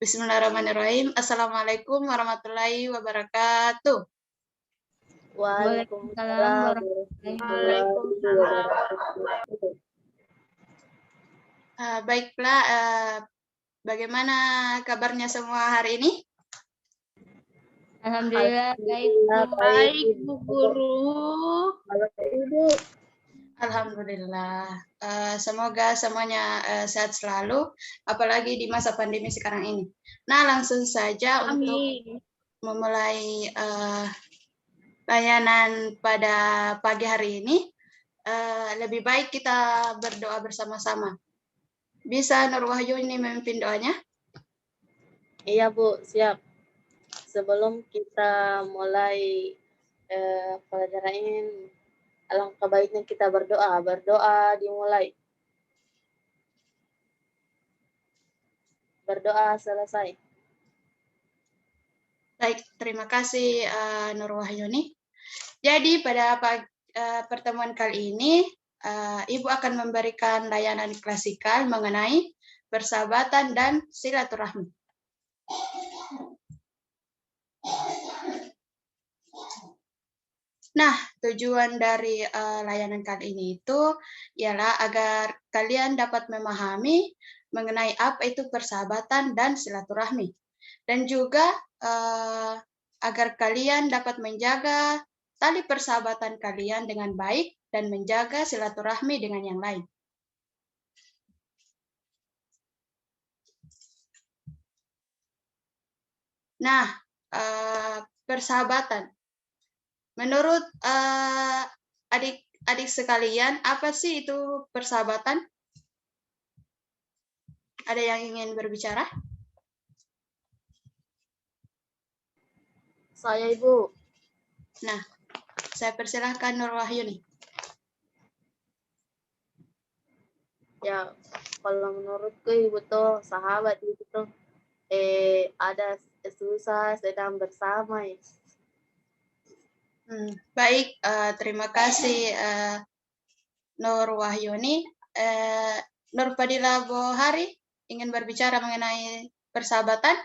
Bismillahirrahmanirrahim. Assalamualaikum warahmatullahi wabarakatuh. Waalaikumsalam Waalaikumsalam warahmatullahi warahmatullahi wabarakatuh. wabarakatuh. Baiklah, bagaimana kabarnya semua hari ini? Alhamdulillah baik, Alhamdulillah Bu. baik, Bu Guru. Kalau Ibu, Alhamdulillah. Semoga semuanya sehat selalu, apalagi di masa pandemi sekarang ini. Nah, langsung saja untuk Amin. memulai layanan pada pagi hari ini, lebih baik kita berdoa bersama-sama. Bisa Nur Wahyu ini memimpin doanya? iya Bu, siap. Sebelum kita mulai pelajaran ini, alangkah baiknya kita berdoa. Berdoa dimulai. Berdoa selesai. Baik, terima kasih Nur Wahyuni. Jadi pada pertemuan kali ini, Ibu akan memberikan layanan klasikal mengenai persahabatan dan silaturahmi. Nah, tujuan dari layanan kali ini itu ialah agar kalian dapat memahami mengenai apa itu persahabatan dan silaturahmi. Dan juga agar kalian dapat menjaga tali persahabatan kalian dengan baik dan menjaga silaturahmi dengan yang lain. Nah, persahabatan. Menurut adik-adik sekalian, apa sih itu persahabatan? Ada yang ingin berbicara? Saya Ibu. Nah, saya persilahkan Nur Wahyuni. Ya, kalau menurutku Ibu tuh sahabat itu tuh ada susah sedang bersama. Baik, terima kasih Nur Wahyuni. Nur Fadila Bohari ingin berbicara mengenai persahabatan?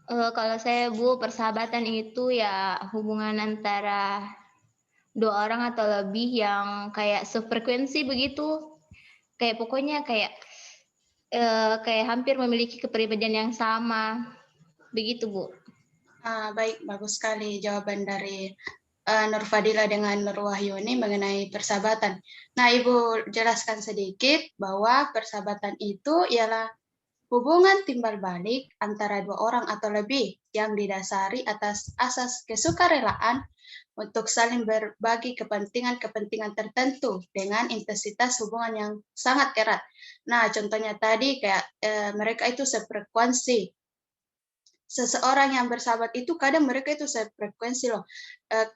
Kalau saya Bu, persahabatan itu ya hubungan antara dua orang atau lebih yang kayak sefrekuensi begitu. Kayak pokoknya kayak hampir memiliki kepribadian yang sama. Begitu Bu. Baik, bagus sekali jawaban dari Nur Fadila dengan Nur Wahyuni mengenai persahabatan. Nah, Ibu jelaskan sedikit bahwa persahabatan itu ialah hubungan timbal balik antara dua orang atau lebih yang didasari atas asas kesukarelaan untuk saling berbagi kepentingan-kepentingan tertentu dengan intensitas hubungan yang sangat erat. Nah, contohnya tadi kayak mereka itu sefrekuensi. Seseorang yang bersahabat itu kadang mereka itu sefrekuensi loh.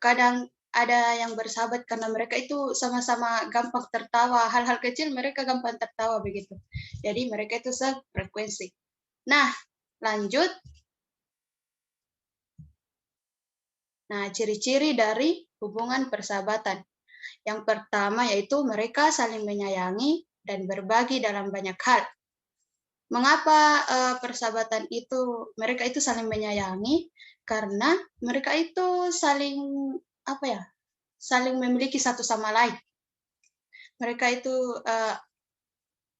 Kadang ada yang bersahabat karena mereka itu sama-sama gampang tertawa, hal-hal kecil mereka gampang tertawa begitu. Jadi mereka itu sefrekuensi. Nah, lanjut. Nah, ciri-ciri dari hubungan persahabatan. Yang pertama yaitu mereka saling menyayangi dan berbagi dalam banyak hal. Mengapa persahabatan itu mereka itu saling menyayangi? Karena mereka itu saling saling memiliki satu sama lain. Mereka itu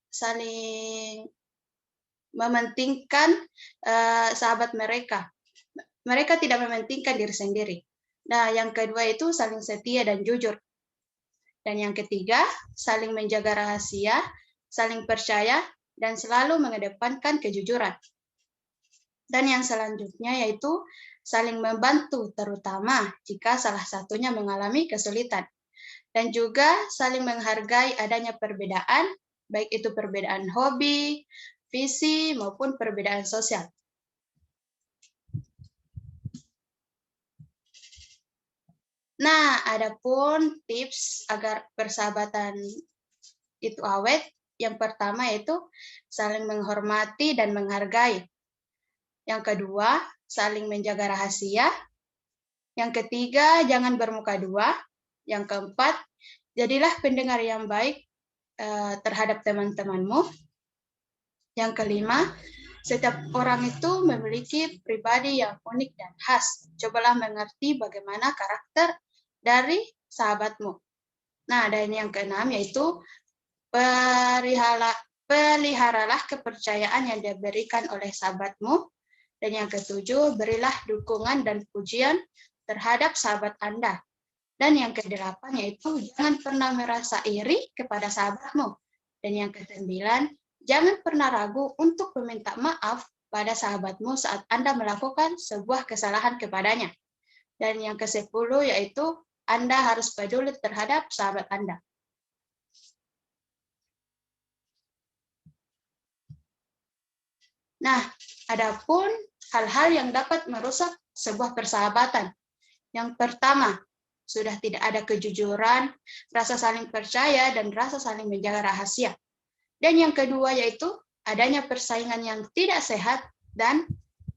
saling mementingkan sahabat mereka. Mereka tidak mementingkan diri sendiri. Nah, yang kedua itu saling setia dan jujur. Dan yang ketiga, saling menjaga rahasia, saling percaya, dan selalu mengedepankan kejujuran. Dan yang selanjutnya yaitu saling membantu, terutama jika salah satunya mengalami kesulitan. Dan juga saling menghargai adanya perbedaan, baik itu perbedaan hobi, visi, maupun perbedaan sosial. Nah, adapun tips agar persahabatan itu awet, yang pertama yaitu saling menghormati dan menghargai. Yang kedua, saling menjaga rahasia. Yang ketiga, jangan bermuka dua. Yang keempat, jadilah pendengar yang baik. terhadap teman-temanmu. Yang kelima, setiap orang itu memiliki pribadi yang unik dan khas. Cobalah mengerti bagaimana karakter dari sahabatmu. Nah, dan yang keenam yaitu peliharalah kepercayaan yang diberikan oleh sahabatmu. Dan yang ketujuh, berilah dukungan dan pujian terhadap sahabat Anda. Dan yang kedelapan yaitu jangan pernah merasa iri kepada sahabatmu. Dan yang kesembilan, jangan pernah ragu untuk meminta maaf pada sahabatmu saat Anda melakukan sebuah kesalahan kepadanya. Dan yang ke-10 yaitu Anda harus peduli terhadap sahabat Anda. Nah, adapun hal-hal yang dapat merusak sebuah persahabatan. Yang pertama, sudah tidak ada kejujuran, rasa saling percaya, dan rasa saling menjaga rahasia. Dan yang kedua yaitu adanya persaingan yang tidak sehat dan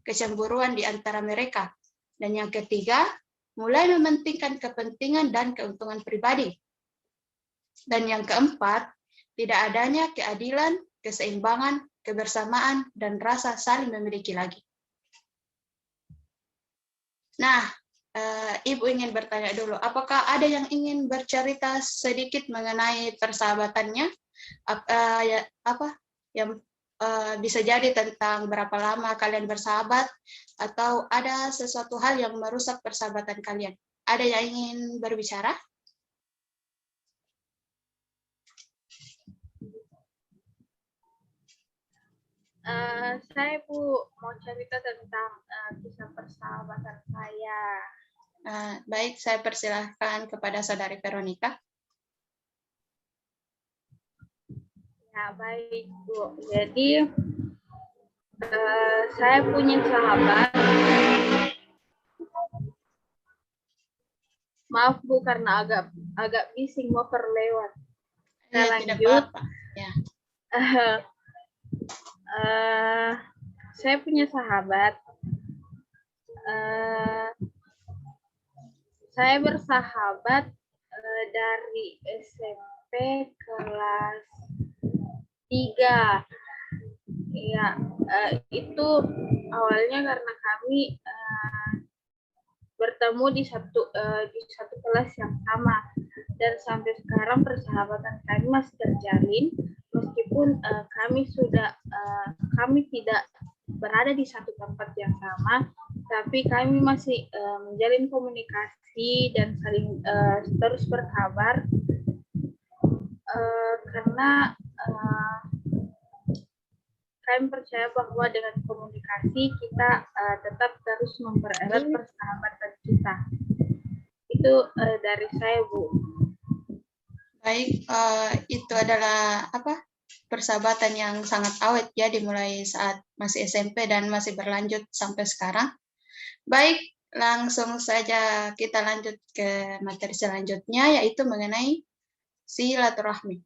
kecemburuan di antara mereka. Dan yang ketiga, mulai mementingkan kepentingan dan keuntungan pribadi. Dan yang keempat, tidak adanya keadilan, keseimbangan, kebersamaan, dan rasa saling memiliki lagi. Nah, Ibu ingin bertanya dulu, apakah ada yang ingin bercerita sedikit mengenai persahabatannya? Bisa jadi tentang berapa lama kalian bersahabat, atau ada sesuatu hal yang merusak persahabatan kalian. Ada yang ingin berbicara? Saya Bu mau cerita tentang kisah persahabatan saya. Baik, saya persilahkan kepada Saudari Veronica. Ya baik Bu. Jadi saya punya sahabat. Maaf Bu karena agak bising mau terlewat. Saya lanjut. Ya. Saya punya sahabat. Saya bersahabat dari SMP kelas 3. Ya, itu awalnya karena kami bertemu di satu kelas yang sama, dan sampai sekarang persahabatan kami masih terjalin meskipun kami tidak berada di satu tempat yang sama, tapi kami masih menjalin komunikasi dan saling terus berkabar karena kami percaya bahwa dengan komunikasi kita tetap terus mempererat persahabatan kita. Itu dari saya, Bu. Baik, itu adalah persahabatan yang sangat awet ya, dimulai saat masih SMP dan masih berlanjut sampai sekarang. Baik, langsung saja kita lanjut ke materi selanjutnya, yaitu mengenai silaturahmi.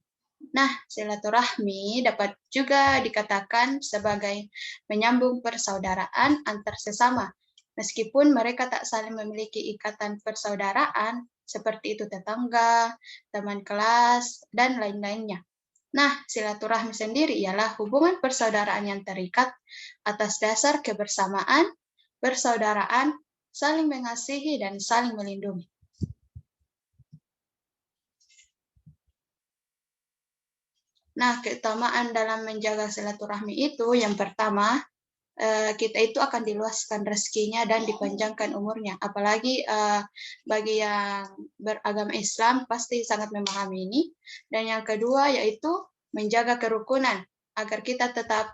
Nah, silaturahmi dapat juga dikatakan sebagai menyambung persaudaraan antar sesama, meskipun mereka tak saling memiliki ikatan persaudaraan seperti itu tetangga, teman kelas, dan lain-lainnya. Nah, silaturahmi sendiri ialah hubungan persaudaraan yang terikat atas dasar kebersamaan, persaudaraan, saling mengasihi, dan saling melindungi. Nah, keutamaan dalam menjaga silaturahmi itu, yang pertama, kita itu akan diluaskan rezekinya dan dipanjangkan umurnya. Apalagi bagi yang beragama Islam pasti sangat memahami ini. Dan yang kedua yaitu menjaga kerukunan, agar kita tetap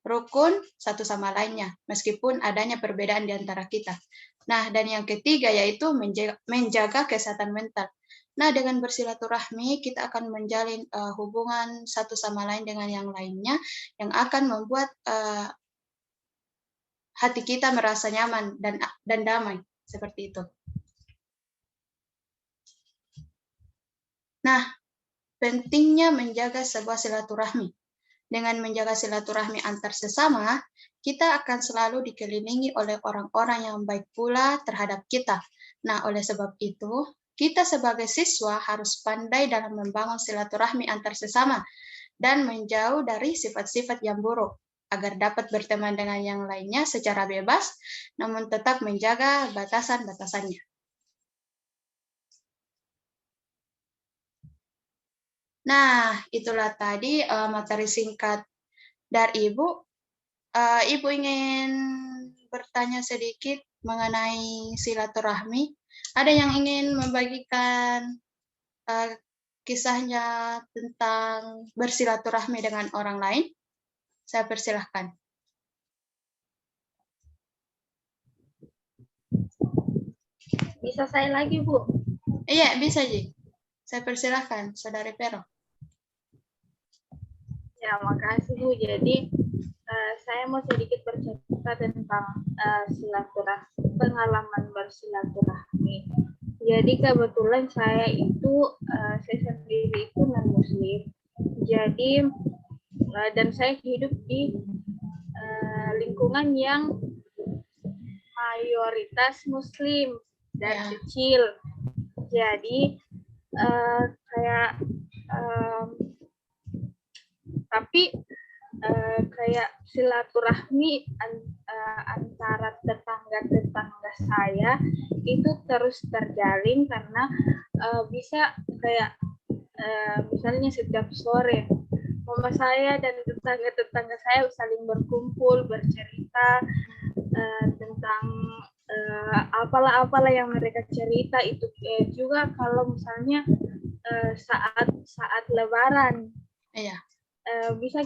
rukun satu sama lainnya, meskipun adanya perbedaan di antara kita. Nah, dan yang ketiga yaitu menjaga kesehatan mental. Nah, dengan bersilaturahmi, kita akan menjalin hubungan satu sama lain dengan yang lainnya, yang akan membuat hati kita merasa nyaman dan damai, seperti itu. Nah, pentingnya menjaga sebuah silaturahmi. Dengan menjaga silaturahmi antar sesama, kita akan selalu dikelilingi oleh orang-orang yang baik pula terhadap kita. Nah, oleh sebab itu, kita sebagai siswa harus pandai dalam membangun silaturahmi antar sesama dan menjauh dari sifat-sifat yang buruk agar dapat berteman dengan yang lainnya secara bebas, namun tetap menjaga batasan-batasannya. Nah, itulah tadi materi singkat dari Ibu. Ibu ingin bertanya sedikit mengenai silaturahmi. Ada yang ingin membagikan kisahnya tentang bersilaturahmi dengan orang lain? Saya persilahkan. Bisa saya lagi, Bu? Iya, bisa, Ji. Saya persilahkan, Saudari Pero. Ya, makasih, Bu. Jadi, saya mau sedikit bercerita tentang pengalaman bersilaturahmi. Jadi kebetulan saya sendiri itu non-muslim. Jadi dan saya hidup di lingkungan yang mayoritas muslim dan kecil. Jadi tapi kayak silaturahmi antara tetangga-tetangga saya itu terus terjalin karena bisa kayak misalnya setiap sore mama saya dan tetangga-tetangga saya saling berkumpul bercerita tentang apalah yang mereka cerita itu juga kalau misalnya saat Lebaran. Iya. Bisa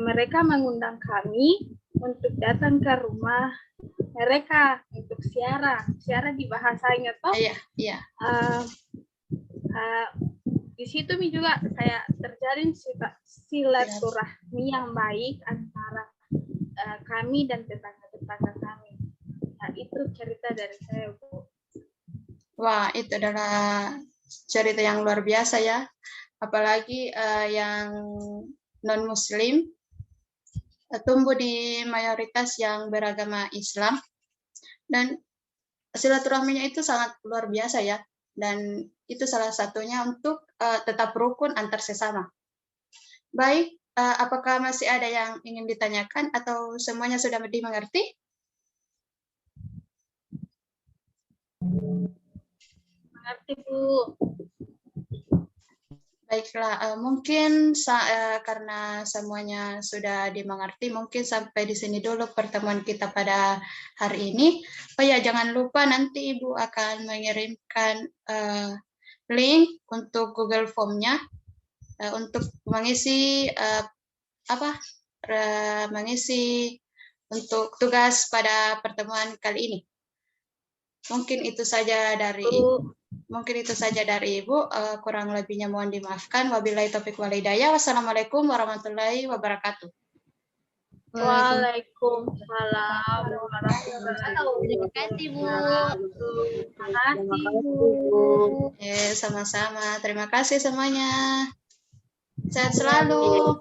mereka mengundang kami untuk datang ke rumah mereka untuk siara di bahasanya toh. Iya. Di situ juga kayak terjalin silaturahmi yang baik antara kami dan tetangga-tetangga kami. Nah, itu cerita dari saya, Bu. Wah, itu adalah cerita yang luar biasa ya. Apalagi yang non-muslim tumbuh di mayoritas yang beragama Islam dan silaturahminya itu sangat luar biasa ya, dan itu salah satunya untuk tetap rukun antar sesama. Baik, apakah masih ada yang ingin ditanyakan atau semuanya sudah dimengerti? Mengerti, Bu. Baiklah, mungkin karena semuanya sudah dimengerti, mungkin sampai di sini dulu pertemuan kita pada hari ini. Oh ya, jangan lupa nanti Ibu akan mengirimkan link untuk Google Form-nya untuk mengisi mengisi untuk tugas pada pertemuan kali ini. Mungkin itu saja dari Ibu. Kurang lebihnya mohon dimaafkan. Wabillahi taufiq wal hidayah. Wassalamualaikum warahmatullahi wabarakatuh. Waalaikumsalam warahmatullahi wabarakatuh. Terima kasih, Bu. Terima kasih, Bu. Sama-sama. Terima kasih semuanya. Sehat selalu.